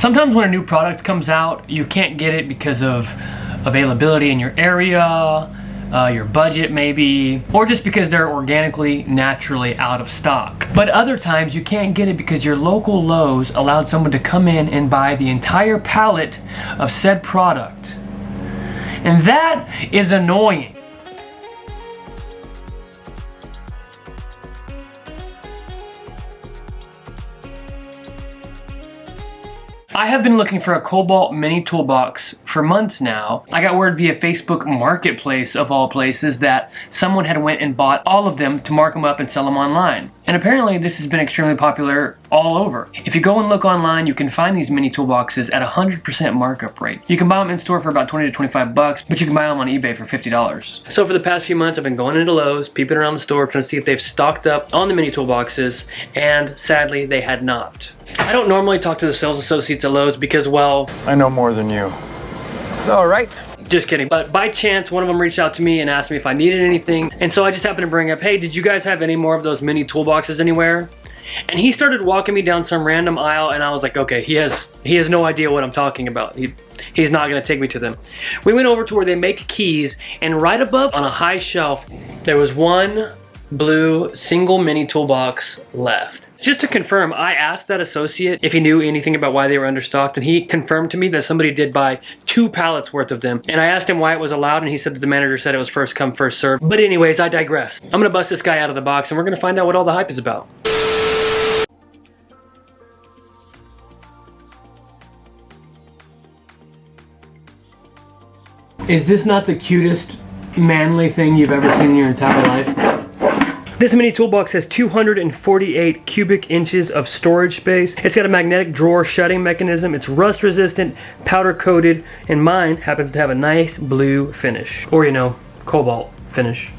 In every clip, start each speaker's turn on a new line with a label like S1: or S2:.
S1: Sometimes when a new product comes out, you can't get it because of availability in your area, your budget maybe, or just because they're organically, naturally out of stock. But other times you can't get it because your local Lowe's allowed someone to come in and buy the entire pallet of said product. And that is annoying. I have been looking for a Kobalt Mini Toolbox for months now. I got word via Facebook Marketplace, of all places, that someone had went and bought all of them to mark them up and sell them online. And apparently this has been extremely popular all over. If you go and look online, you can find these mini toolboxes at 100% markup rate. You can buy them in store for about 20 to 25 bucks, but you can buy them on eBay for $50. So for the past few months, I've been going into Lowe's, peeping around the store, trying to see if they've stocked up on the mini toolboxes, and sadly, they had not. I don't normally talk to the sales associates at Lowe's because, well,
S2: I know more than you. All right.
S1: Just kidding. But by chance, one of them reached out to me and asked me if I needed anything. And so I just happened to bring up, hey, did you guys have any more of those mini toolboxes anywhere? And he started walking me down some random aisle, and I was like, okay, he has no idea what I'm talking about. He's not gonna take me to them. We went over to where they make keys, and right above on a high shelf, there was one blue single mini toolbox left. Just to confirm, I asked that associate if he knew anything about why they were understocked, and he confirmed to me that somebody did buy 2 pallets worth of them. And I asked him why it was allowed, and he said that the manager said it was first come, first serve. But anyways, I digress. I'm gonna bust this guy out of the box, and we're gonna find out what all the hype is about. Is this not the cutest manly thing you've ever seen in your entire life? This mini toolbox has 248 cubic inches of storage space. It's got a magnetic drawer shutting mechanism. It's rust resistant, powder coated, and mine happens to have a nice blue finish. Or, you know, cobalt finish.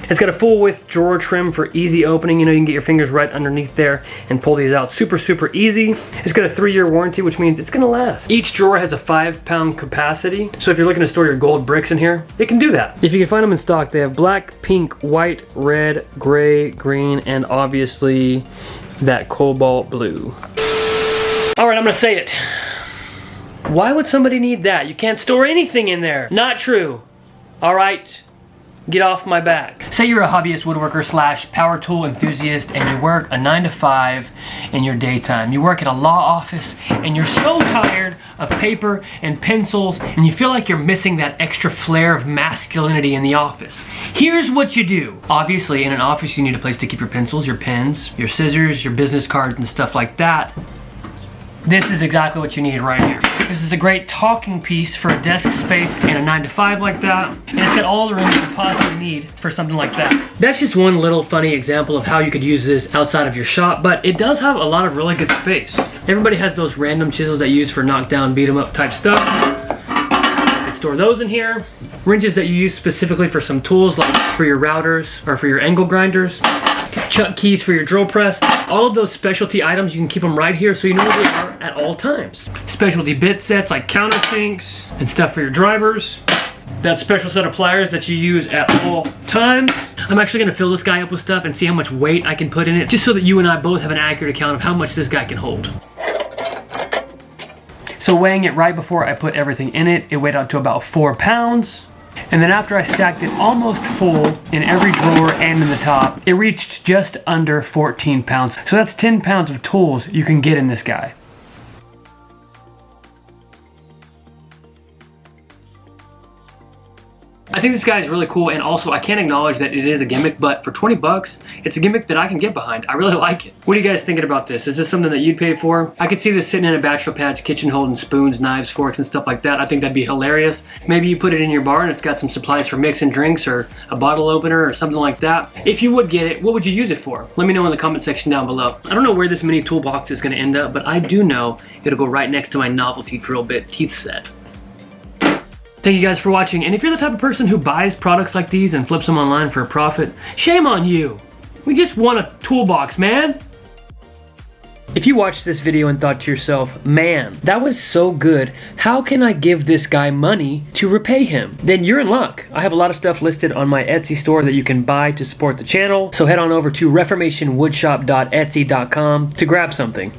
S1: It's got a full width drawer trim for easy opening. You know, you can get your fingers right underneath there and pull these out super, super easy. It's got a 3-year warranty, which means it's gonna last. Each drawer has a 5-pound capacity. So if you're looking to store your gold bricks in here, it can do that. If you can find them in stock, they have black, pink, white, red, gray, green, and obviously that cobalt blue. All right, I'm gonna say it. Why would somebody need that? You can't store anything in there. Not true. All right. Get off my back. Say you're a hobbyist woodworker slash power tool enthusiast and you work a 9 to 5 in your daytime. You work at a law office and you're so tired of paper and pencils and you feel like you're missing that extra flair of masculinity in the office. Here's what you do. Obviously, in an office you need a place to keep your pencils, your pens, your scissors, your business cards and stuff like that. This is exactly what you need right here. This is a great talking piece for a desk space in a 9 to 5 like that. And it's got all the room you could possibly need for something like that. That's just one little funny example of how you could use this outside of your shop, but it does have a lot of really good space. Everybody has those random chisels that you use for knockdown, beat 'em up type stuff. You can store those in here. Wrenches that you use specifically for some tools, like for your routers or for your angle grinders. Chuck keys for your drill press. All of those specialty items, you can keep them right here so you know where they are at all times. Specialty bit sets like countersinks and stuff for your drivers. That special set of pliers that you use at all times. I'm actually gonna fill this guy up with stuff and see how much weight I can put in it, just so that you and I both have an accurate account of how much this guy can hold. So weighing it right before I put everything in it, it weighed out to about 4 pounds. And then after I stacked it almost full in every drawer and in the top, it reached just under 14 pounds. So that's 10 pounds of tools you can get in this guy. I think this guy is really cool, and also I can't acknowledge that it is a gimmick, but for 20 bucks, it's a gimmick that I can get behind. I really like it. What are you guys thinking about this? Is this something that you'd pay for? I could see this sitting in a bachelor pad's kitchen holding spoons, knives, forks, and stuff like that. I think that'd be hilarious. Maybe you put it in your bar and it's got some supplies for mixing drinks or a bottle opener or something like that. If you would get it, what would you use it for? Let me know in the comment section down below. I don't know where this mini toolbox is gonna end up, but I do know it'll go right next to my novelty drill bit teeth set. Thank you guys for watching, and if you're the type of person who buys products like these and flips them online for a profit, shame on you. We just want a toolbox, man. If you watched this video and thought to yourself, man, that was so good, how can I give this guy money to repay him? Then you're in luck. I have a lot of stuff listed on my Etsy store that you can buy to support the channel, so head on over to reformationwoodshop.etsy.com to grab something.